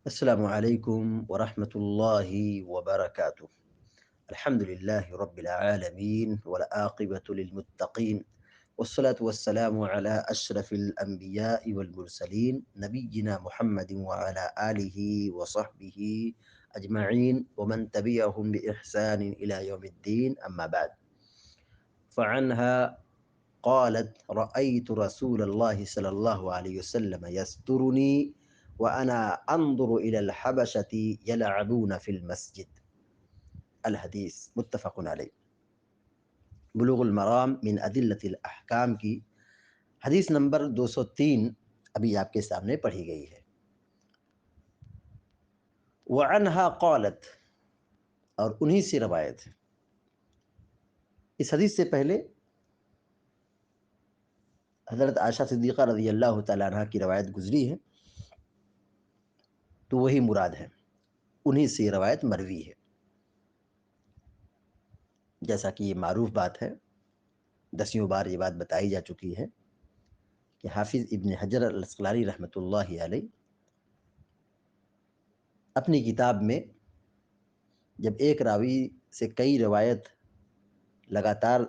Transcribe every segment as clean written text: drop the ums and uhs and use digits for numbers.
السلام عليكم ورحمة الله وبركاته. الحمد لله رب العالمين والعاقبة للمتقين، والصلاة والسلام على أشرف الأنبياء والمرسلين نبينا محمد وعلى آله وصحبه أجمعين ومن تبعهم بإحسان إلى يوم الدين، أما بعد. فعنها قالت: رأيت رسول الله صلى الله عليه وسلم يسترني وأنا أنظر إلى الحبشة يلعبون في المسجد. الحدیث متفق علیہ۔ بلوغ المرام من ادلۃ الاحکام کی حدیث نمبر 203 ابھی آپ کے سامنے پڑھی گئی ہے۔ وعنها قالت، اور انہی سے روایت ہے۔ اس حدیث سے پہلے حضرت عائشہ صدیقہ رضی اللہ تعالیٰ عنہ کی روایت گزری ہے، تو وہی مراد ہے، انہی سے یہ روایت مروی ہے۔ جیسا کہ یہ معروف بات ہے، دسیوں بار یہ بات بتائی جا چکی ہے کہ حافظ ابن حجر العسقلانی رحمۃ اللہ علیہ اپنی کتاب میں جب ایک راوی سے کئی روایت لگاتار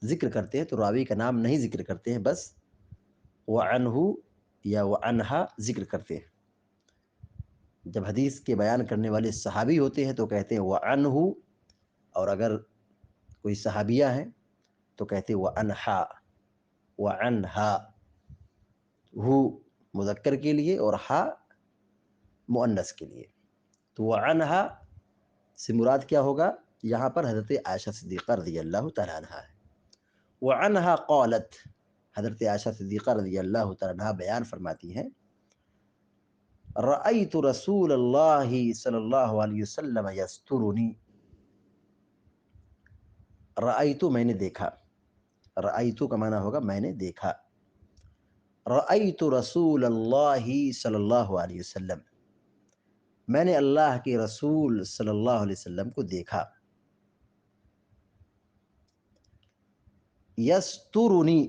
ذکر کرتے ہیں تو راوی کا نام نہیں ذکر کرتے ہیں، بس وعنہ یا وعنہا ذکر کرتے ہیں۔ جب حدیث کے بیان کرنے والے صحابی ہوتے ہیں تو کہتے ہیں وعنہ، اور اگر کوئی صحابیہ ہیں تو کہتے ہیں وعنہا، وعنہا، ہو مذکر کے لیے اور ہا مؤنث کے لیے۔ تو وعنہا سے مراد کیا ہوگا؟ یہاں پر حضرت عائشہ صدیقہ رضی اللہ تعالیٰ عنہ ہے۔ وعنہا قالت، حضرت عائشہ صدیقہ رضی اللہ تعالیٰ عنہ بیان فرماتی ہیں: رأیت رسول اللہ صلی اللہ علیہ وسلم یسترنی، رأیت میں نے دیکھا، رأیت کا معنی ہوگا میں نے دیکھا، رأیت رسول اللہ صلی اللہ علیہ وسلم، میں نے اللہ کے رسول صلی اللہ علیہ وسلم کو دیکھا، یسترنی،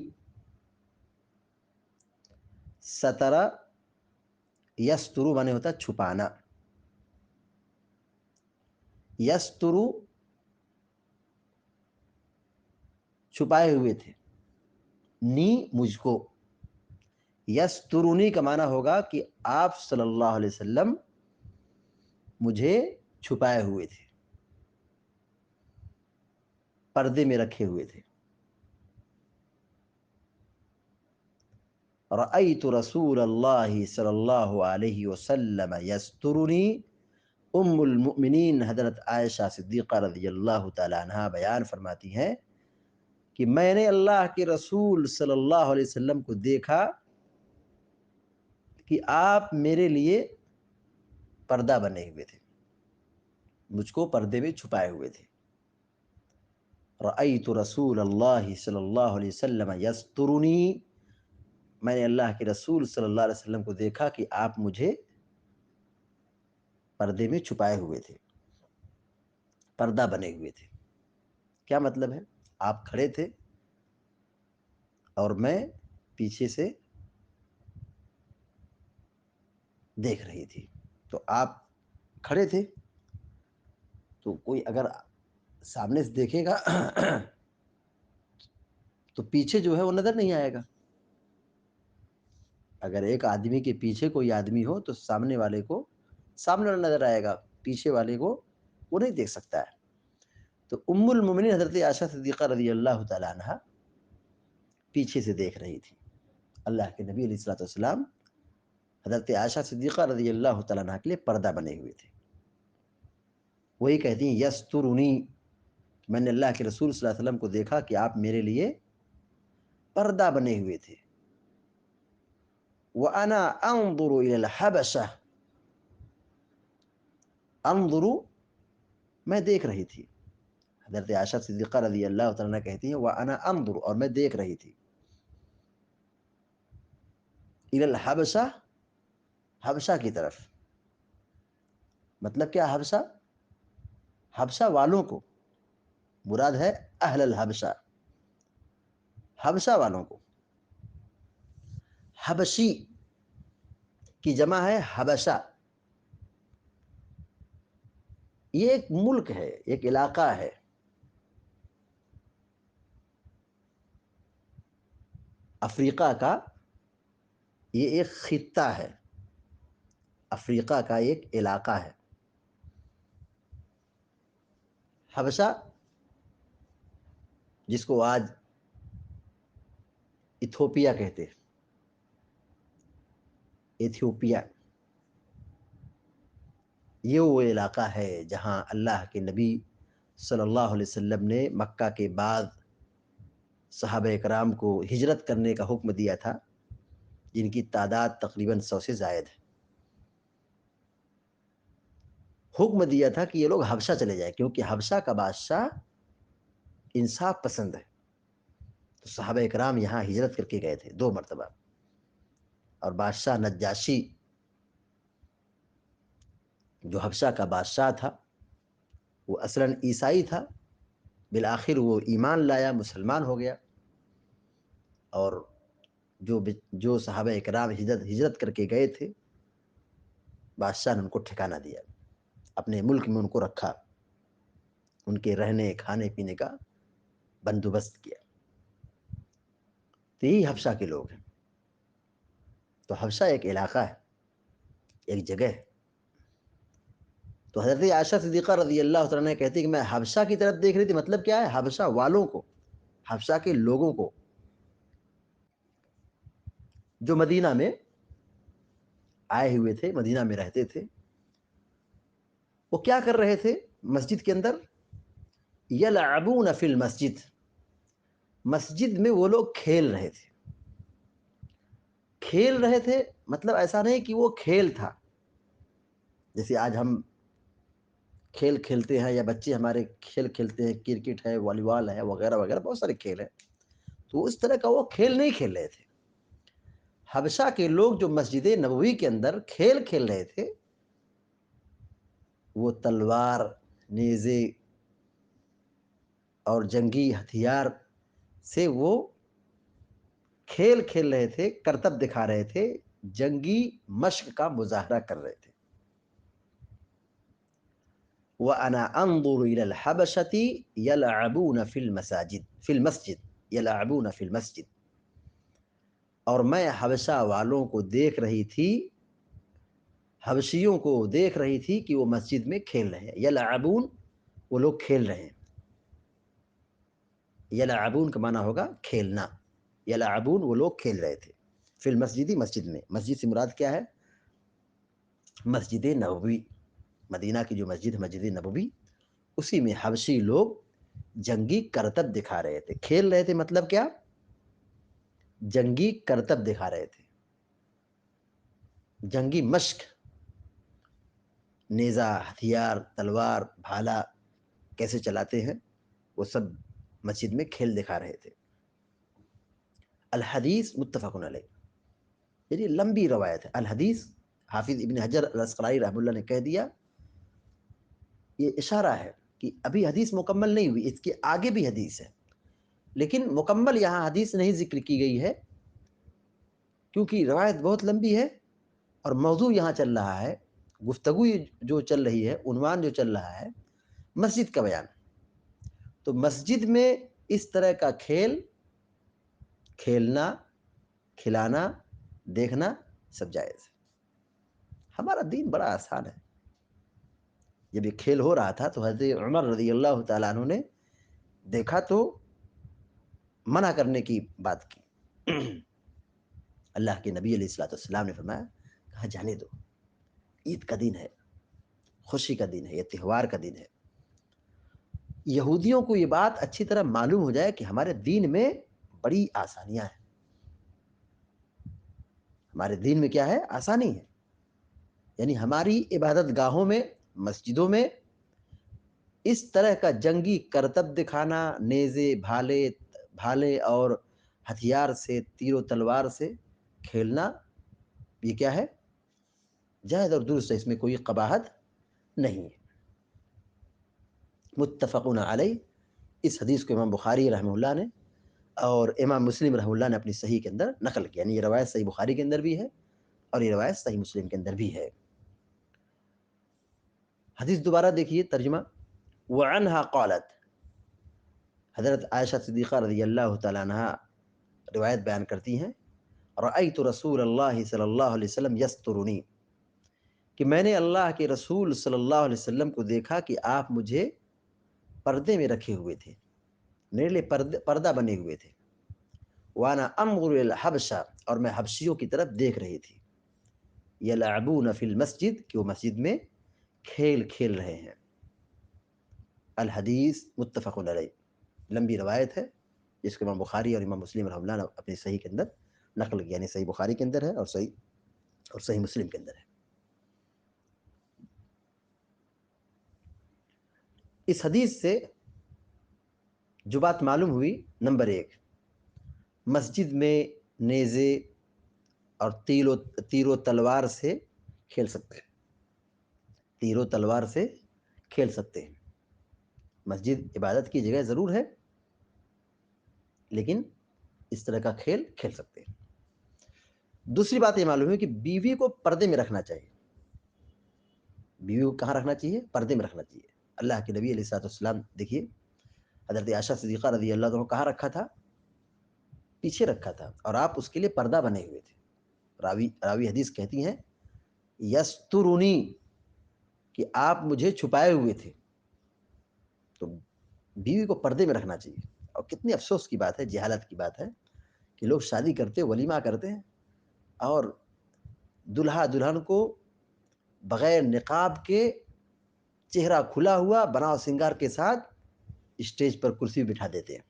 سترہ یسترو معنی ہوتا ہے چھپانا، یسترو چھپائے ہوئے تھے، نی مجھ کو، یسترونی کا معنی ہوگا کہ آپ صلی اللہ علیہ وسلم مجھے چھپائے ہوئے تھے، پردے میں رکھے ہوئے تھے۔ رأیت رسول اللہ صلی اللہ علیہ وسلم یسترنی، ام المؤمنین حضرت عائشہ صدیقہ رضی اللہ تعالیٰ عنہ بیان فرماتی ہیں کہ میں نے اللہ کے رسول صلی اللہ علیہ وسلم کو دیکھا کہ آپ میرے لیے پردہ بنے ہوئے تھے، مجھ کو پردے میں چھپائے ہوئے تھے۔ رأیت رسول اللہ صلی اللہ علیہ وسلم یسترنی، میں نے اللہ کے رسول صلی اللہ علیہ وسلم کو دیکھا کہ آپ مجھے پردے میں چھپائے ہوئے تھے، پردہ بنے ہوئے تھے۔ کیا مطلب ہے؟ آپ کھڑے تھے اور میں پیچھے سے دیکھ رہی تھی، تو آپ کھڑے تھے تو کوئی اگر سامنے سے دیکھے گا تو پیچھے جو ہے وہ نظر نہیں آئے گا۔ اگر ایک آدمی کے پیچھے کوئی آدمی ہو تو سامنے والے کو سامنے والا نظر آئے گا، پیچھے والے کو وہ نہیں دیکھ سکتا ہے۔ تو ام المومنین حضرت عائشہ صدیقہ رضی اللہ تعالیٰ عنہ پیچھے سے دیکھ رہی تھی۔ اللہ کے نبی علیہ الصلوۃ والسلام حضرت عائشہ صدیقہ رضی اللہ تعالیٰ عنہ کے لیے پردہ بنے ہوئے تھے۔ وہی کہتی ہیں یسترنی، میں نے اللہ کے رسول صلی اللہ علیہ وسلم کو دیکھا کہ آپ میرے لیے پردہ بنے ہوئے تھے۔ وَأَنَا أَنظُرُ إِلَى الْحَبَشَةِ، انظر میں دیکھ رہی تھی۔ حضرت عائشہ صدیقہ رضی اللہ تعالیٰ عنہ کہتی ہیں وَأَنَا أَنظُرُ، اور میں دیکھ رہی تھی، إِلَى الْحَبَشَةِ، حبشہ کی طرف۔ مطلب کیا حبشہ؟ حبشہ والوں کو مراد ہے، اہل الحبشہ، حبشہ والوں کو۔ حبشی کی جمع ہے حبشہ، یہ ایک ملک ہے، ایک علاقہ ہے، افریقہ کا یہ ایک خطہ ہے، افریقہ کا ایک علاقہ ہے حبشہ، جس کو آج ایتھوپیا کہتے ہیں، ایتھوپیا، یہ وہ علاقہ ہے جہاں اللہ کے نبی صلی اللہ علیہ وسلم نے مکہ کے بعد صحابہ اکرام کو ہجرت کرنے کا حکم دیا تھا، جن کی تعداد تقریباً 100 سے زائد ہے۔ حکم دیا تھا کہ یہ لوگ حبشہ چلے جائیں، کیونکہ حبشہ کا بادشاہ انصاف پسند ہے۔ تو صحابہ اکرام یہاں ہجرت کر کے گئے تھے 2 مرتبہ، اور بادشاہ نجاشی جو حبشہ کا بادشاہ تھا وہ اصلاً عیسائی تھا، بالآخر وہ ایمان لایا، مسلمان ہو گیا، اور جو صحابہ اکرام ہجرت کر کے گئے تھے، بادشاہ نے ان کو ٹھکانہ دیا، اپنے ملک میں ان کو رکھا، ان کے رہنے کھانے پینے کا بندوبست کیا۔ تو یہی حبشہ کے لوگ ہیں۔ تو حبشہ ایک علاقہ ہے، ایک جگہ ہے۔ تو حضرت عائشہ صدیقہ رضی اللہ تعالیٰ عنہ کہتی کہ میں حبشہ کی طرف دیکھ رہی تھی، مطلب کیا ہے؟ حبشہ والوں کو، حبشہ کے لوگوں کو جو مدینہ میں آئے ہوئے تھے، مدینہ میں رہتے تھے، وہ کیا کر رہے تھے مسجد کے اندر؟ یلعبون فی المسجد، مسجد میں وہ لوگ کھیل رہے تھے۔ کھیل رہے تھے مطلب ایسا نہیں کہ وہ کھیل تھا، جیسے آج ہم کھیل کھیلتے ہیں یا بچے ہمارے کھیل کھیلتے ہیں، کرکٹ ہے، والی بال ہے، وغیرہ وغیرہ، بہت سارے کھیل ہیں، تو اس طرح کا وہ کھیل نہیں کھیل رہے تھے۔ حبشہ کے لوگ جو مسجد نبوی کے اندر کھیل کھیل رہے تھے، وہ تلوار، نیزے اور جنگی ہتھیار سے وہ کھیل کھیل رہے تھے، کرتب دکھا رہے تھے، جنگی مشق کا مظاہرہ کر رہے تھے۔ وَأَنَا أَنظُرُ إِلَى الْحَبَشَةِ يَلْعَبُونَ فِي الْمَسْجِدِ يَلْعَبُونَ فِي الْمَسْجِدِ، اور میں حبشہ والوں کو دیکھ رہی تھی، حبشیوں کو دیکھ رہی تھی کہ وہ مسجد میں کھیل رہے ہیں۔ یلعبون، وہ لوگ کھیل رہے ہیں۔ یلعبون کا معنی ہوگا کھیلنا، یلعبون وہ لوگ کھیل رہے تھے، فی المسجد، مسجد میں۔ مسجد سے مراد کیا ہے؟ مسجد نبوی، مدینہ کی جو مسجد ہے مسجد نبوی، اسی میں حبشی لوگ جنگی کرتب دکھا رہے تھے۔ کھیل رہے تھے مطلب کیا؟ جنگی کرتب دکھا رہے تھے، جنگی مشق، نیزہ، ہتھیار، تلوار، بھالا کیسے چلاتے ہیں، وہ سب مسجد میں کھیل دکھا رہے تھے۔ الحدیث متفق علیہ، یہ لمبی روایت ہے۔ الحدیث، حافظ ابن حجر الاسقلانی رحمہ اللہ نے کہہ دیا، یہ اشارہ ہے کہ ابھی حدیث مکمل نہیں ہوئی، اس کے آگے بھی حدیث ہے، لیکن مکمل یہاں حدیث نہیں ذکر کی گئی ہے، کیونکہ روایت بہت لمبی ہے، اور موضوع یہاں چل رہا ہے، گفتگو جو چل رہی ہے، عنوان جو چل رہا ہے، مسجد کا بیان۔ تو مسجد میں اس طرح کا کھیل، کھیلنا، کھلانا، دیکھنا سب جائز ہے۔ ہمارا دین بڑا آسان ہے۔ جب یہ کھیل ہو رہا تھا تو حضرت عمر رضی اللہ تعالیٰ عنہ نے دیکھا تو منع کرنے کی بات کی۔ اللہ کے نبی علیہ الصلوۃ والسلام نے فرمایا، کہا جانے دو، عید کا دن ہے، خوشی کا دن ہے، یہ تہوار کا دن ہے۔ یہودیوں کو یہ بات اچھی طرح معلوم ہو جائے کہ ہمارے دین میں بڑی آسانیاں ہیں، ہمارے دین میں کیا ہے؟ آسانی ہے، یعنی ہماری عبادت گاہوں میں، مسجدوں میں اس طرح کا جنگی کرتب دکھانا، نیزے، بھالے اور ہتھیار سے، تیر و تلوار سے کھیلنا، یہ کیا ہے؟ جائز اور درست ہے، اس میں کوئی قباحت نہیں ہے۔ متفقون علیہ، اس حدیث کو امام بخاری رحمہ اللہ نے اور امام مسلم رحمہ اللہ نے اپنی صحیح کے اندر نقل کیا، یعنی یہ روایت صحیح بخاری کے اندر بھی ہے اور یہ روایت صحیح مسلم کے اندر بھی ہے۔ حدیث دوبارہ دیکھیے ترجمہ، وعنہا قالت، حضرت عائشہ صدیقہ رضی اللہ تعالیٰ عنہ روایت بیان کرتی ہیں، رأیت رسول اللہ صلی اللہ علیہ وسلم یسترنی، کہ میں نے اللہ کے رسول صلی اللہ علیہ وسلم کو دیکھا کہ آپ مجھے پردے میں رکھے ہوئے تھے، میرے لیے پردہ بنے ہوئے تھے، وانا انظر الحبشہ، اور میں حبشیوں کی طرف دیکھ رہی تھی، یلعبون فی المسجد، کہ وہ مسجد میں کھیل کھیل رہے ہیں۔ الحدیث متفق علیہ، لمبی روایت ہے جس کو امام بخاری اور امام مسلم رحمہ اللہ نے اپنی صحیح کے اندر نقل کیا، یعنی صحیح بخاری کے اندر ہے اور صحیح مسلم کے اندر ہے۔ اس حدیث سے جو بات معلوم ہوئی، نمبر 1، مسجد میں نیزے اور تیر و تلوار سے کھیل سکتے ہیں، تیر و تلوار سے کھیل سکتے ہیں، مسجد عبادت کی جگہ ضرور ہے لیکن اس طرح کا کھیل کھیل سکتے ہیں۔ دوسری بات یہ معلوم ہے کہ بیوی کو پردے میں رکھنا چاہیے، بیوی کو کہاں رکھنا چاہیے؟ پردے میں رکھنا چاہیے۔ اللہ کے نبی علیہ الصلوۃ والسلام دیکھیے حضرت عائشہ صدیقہ رضی اللہ عنہ کہاں رکھا تھا؟ پیچھے رکھا تھا، اور آپ اس کے لیے پردہ بنے ہوئے تھے۔ راوی حدیث کہتی ہیں یسترنی، کہ آپ مجھے چھپائے ہوئے تھے۔ تو بیوی کو پردے میں رکھنا چاہیے۔ اور کتنی افسوس کی بات ہے، جہالت کی بات ہے کہ لوگ شادی کرتے، ولیمہ کرتے ہیں اور دلہا دلہن کو بغیر نقاب کے، چہرہ کھلا ہوا، بناؤ سنگار کے ساتھ اسٹیج پر کرسی بٹھا دیتے ہیں۔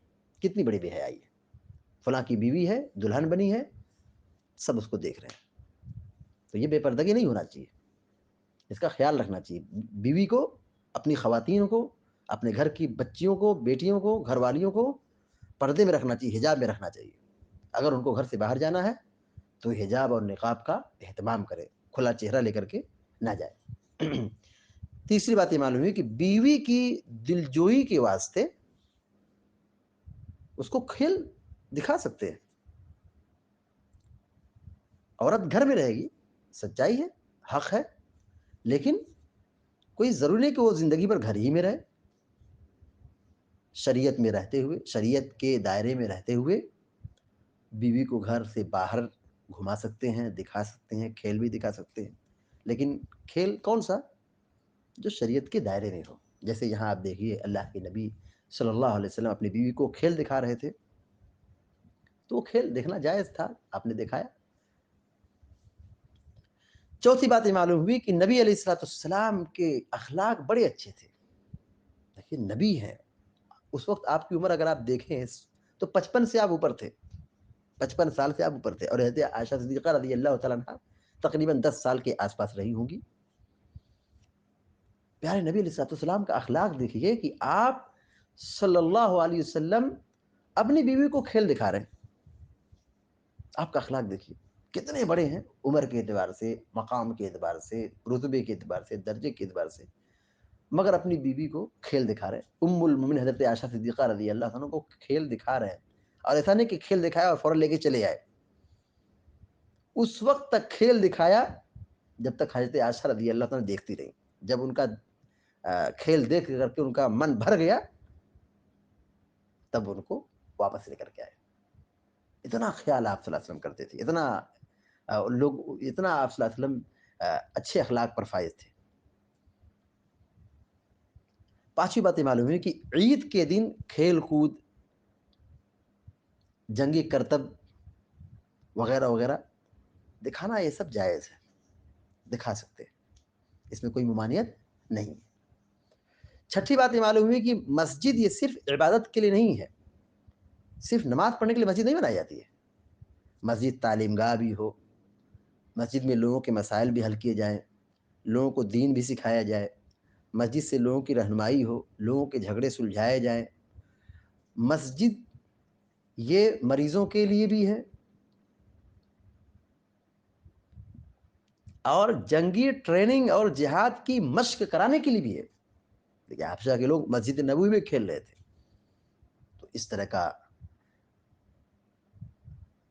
کتنی بڑی بے حیائی ہے، فلاں کی بیوی ہے، دلہن بنی ہے، سب اس کو دیکھ رہے ہیں۔ تو یہ بے پردگی نہیں ہونا چاہیے، اس کا خیال رکھنا چاہیے۔ بیوی کو، اپنی خواتین کو، اپنے گھر کی بچیوں کو، بیٹیوں کو، گھر والیوں کو پردے میں رکھنا چاہیے، حجاب میں رکھنا چاہیے۔ اگر ان کو گھر سے باہر جانا ہے تو حجاب اور نقاب کا اہتمام کرے، کھلا چہرہ لے کر کے نہ جائے۔ تیسری بات یہ معلوم ہوئی کہ بیوی کی دلجوئی کے واسطے اس کو کھیل دکھا سکتے ہیں۔ عورت گھر میں رہے گی، سچائی ہے، حق ہے، لیکن کوئی ضروری نہیں کہ وہ زندگی بھر گھر ہی میں رہے۔ شریعت میں رہتے ہوئے، شریعت کے دائرے میں رہتے ہوئے بیوی کو گھر سے باہر گھما سکتے ہیں، دکھا سکتے ہیں، کھیل بھی دکھا سکتے ہیں، لیکن کھیل کون سا؟ جو شریعت کے دائرے میں ہو۔ جیسے یہاں آپ دیکھیے اللہ کے نبی صلی اللہ علیہ وسلم اپنی بیوی کو کھیل دکھا رہے تھے، تو وہ کھیل دیکھنا جائز تھا، آپ نے دکھایا۔ چوتھی بات یہ معلوم ہوئی کہ نبی علیہ الصلوۃ والسلام کے اخلاق بڑے اچھے تھے۔ دیکھیے نبی ہیں، اس وقت آپ کی عمر اگر آپ دیکھیں تو 55 سے آپ اوپر تھے، 55 سال سے آپ اوپر تھے، اور حضرت عائشہ صدیقہ رضی اللہ تعالیٰ عنہ تقریباً 10 سال کے آس پاس رہی ہوں گی۔ پیارے نبی علیہ الصلوۃ والسلام کا اخلاق دیکھیے کہ آپ صلی اللہ علیہ وسلم اپنی بیوی کو کھیل دکھا رہے ہیں۔ آپ کا اخلاق دیکھیے کتنے بڑے ہیں، عمر کے اعتبار سے، مقام کے اعتبار سے، رتبے کے اعتبار سے، درجے کے اعتبار سے، مگر اپنی بیوی کو کھیل دکھا رہے ہیں۔ ام المومنین حضرت عائشہ صدیقہ رضی اللہ عنہ کو کھیل دکھا رہے ہیں، اور ایسا نہیں کہ کھیل دکھایا اور فوراً لے کے چلے آئے، اس وقت تک کھیل دکھایا جب تک حضرت عائشہ رضی اللہ عنہ دیکھتی رہی۔ جب ان کا کھیل دیکھ کر کے ان کا من بھر گیا تب ان کو واپس لے کر کے آئے۔ اتنا خیال آپ صلی اللہ علیہ وسلم کرتے تھے، اتنا آپ صلی اللہ علیہ وسلم اچھے اخلاق پر فائز تھے۔ پانچویں بات یہ معلوم ہے کہ عید کے دن کھیل کود، جنگی کرتب وغیرہ وغیرہ دکھانا، یہ سب جائز ہے، دکھا سکتے ہیں، اس میں کوئی ممانعت نہیں ہے۔ چھٹی بات یہ معلوم ہوئی کہ مسجد یہ صرف عبادت کے لیے نہیں ہے، صرف نماز پڑھنے کے لیے مسجد نہیں بنائی جاتی ہے۔ مسجد تعلیم گاہ بھی ہو، مسجد میں لوگوں کے مسائل بھی حل کیے جائیں، لوگوں کو دین بھی سکھایا جائے، مسجد سے لوگوں کی رہنمائی ہو، لوگوں کے جھگڑے سلجھائے جائیں۔ مسجد یہ مریضوں کے لیے بھی ہے، اور جنگی ٹریننگ اور جہاد کی مشق کرانے کے لیے بھی ہے۔ دیکھیے حبشہ کے لوگ مسجد نبوی میں کھیل رہے تھے، تو اس طرح کا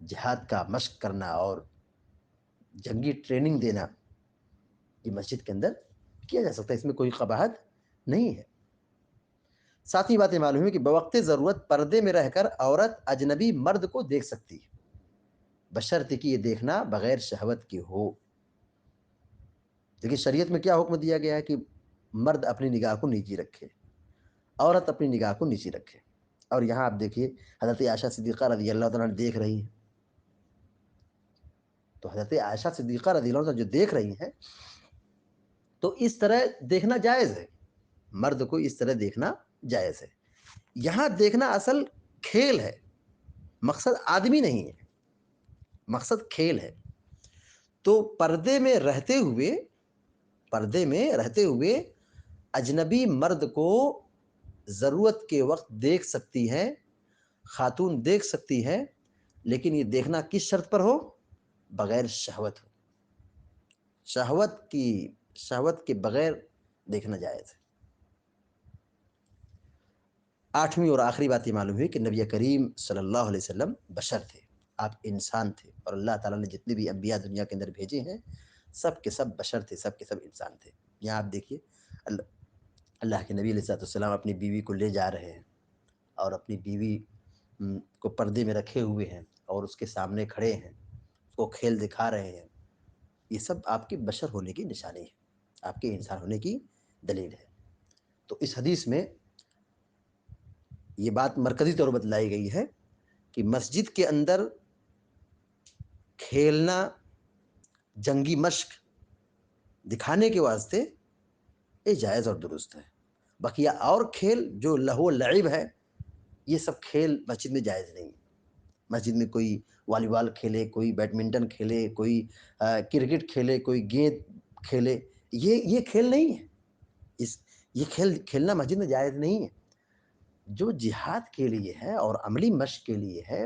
جہاد کا مشق کرنا اور جنگی ٹریننگ دینا یہ مسجد کے اندر کیا جا سکتا ہے، اس میں کوئی قباحت نہیں ہے۔ ساتھ ہی باتیں معلوم ہے کہ بوقت ضرورت پردے میں رہ کر عورت اجنبی مرد کو دیکھ سکتی ہے، بشرط کہ یہ دیکھنا بغیر شہوت کے ہو۔ دیکھیے شریعت میں کیا حکم دیا گیا ہے کہ مرد اپنی نگاہ کو نیچی رکھے، عورت اپنی نگاہ کو نیچی رکھے۔ اور یہاں آپ دیکھیے حضرت عائشہ صدیقہ رضی اللہ تعالیٰ عنہ دیکھ رہی ہیں، تو حضرت عائشہ صدیقہ رضی اللہ عنہ جو دیکھ رہی ہیں تو اس طرح دیکھنا جائز ہے، مرد کو اس طرح دیکھنا جائز ہے۔ یہاں دیکھنا اصل کھیل ہے، مقصد آدمی نہیں ہے، مقصد کھیل ہے۔ تو پردے میں رہتے ہوئے اجنبی مرد کو ضرورت کے وقت دیکھ سکتی ہے، خاتون دیکھ سکتی ہے، لیکن یہ دیکھنا کس شرط پر ہو؟ بغیر شہوت ہو۔ شہوت کے بغیر دیکھنا جائز ہے۔ آٹھویں اور آخری بات یہ معلوم ہوئی کہ نبی کریم صلی اللہ علیہ وسلم بشر تھے، آپ انسان تھے، اور اللہ تعالیٰ نے جتنے بھی انبیاء دنیا کے اندر بھیجے ہیں سب کے سب بشر تھے، سب کے سب انسان تھے۔ یہاں آپ دیکھیے اللہ کے نبی علیہ السلام اپنی بیوی کو لے جا رہے ہیں اور اپنی بیوی کو پردے میں رکھے ہوئے ہیں اور اس کے سامنے کھڑے ہیں، اس کو کھیل دکھا رہے ہیں۔ یہ سب آپ کے بشر ہونے کی نشانی ہے، آپ کے انسان ہونے کی دلیل ہے۔ تو اس حدیث میں یہ بات مرکزی طور پر بتلائی گئی ہے کہ مسجد کے اندر کھیلنا جنگی مشق دکھانے کے واسطے یہ جائز اور درست ہے۔ بقیہ اور کھیل جو لہو و لعب ہے، یہ سب کھیل مسجد میں جائز نہیں ہے۔ مسجد میں کوئی والی بال کھیلے، کوئی بیڈمنٹن کھیلے، کوئی کرکٹ کھیلے، کوئی گیند کھیلے، یہ کھیل نہیں ہے۔ یہ کھیل کھیلنا مسجد میں جائز نہیں ہے۔ جو جہاد کے لیے ہے اور عملی مشق کے لیے ہے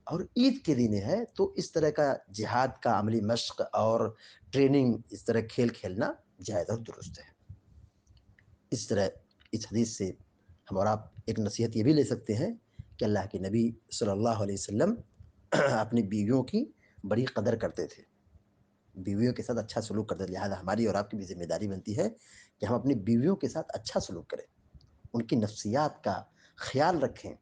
اور عید کے دن ہے، تو اس طرح کا جہاد کا عملی مشق اور ٹریننگ، اس طرح کھیل کھیلنا جائز اور درست ہے۔ اس طرح اس حدیث سے ہم اور آپ ایک نصیحت یہ بھی لے سکتے ہیں کہ اللہ کے نبی صلی اللہ علیہ وسلم اپنی بیویوں کی بڑی قدر کرتے تھے، بیویوں کے ساتھ اچھا سلوک کرتے تھے۔ لہٰذا ہماری اور آپ کی بھی ذمہ داری بنتی ہے کہ ہم اپنی بیویوں کے ساتھ اچھا سلوک کریں، ان کی نفسیات کا خیال رکھیں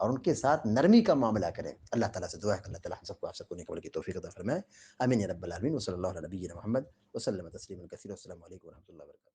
اور ان کے ساتھ نرمی کا معاملہ کریں۔ اللہ تعالیٰ سے دعا ہے کہ اللہ تعالیٰ ہم سب کو آپ سب کو نیک عمل کی توفیق عطا فرمائے۔ آمین یا رب العالمین۔ وصلی اللہ علی نبینا محمد وسلم تسلیما کثیرا۔ السلام علیکم ورحمۃ اللہ وبرکاتہ۔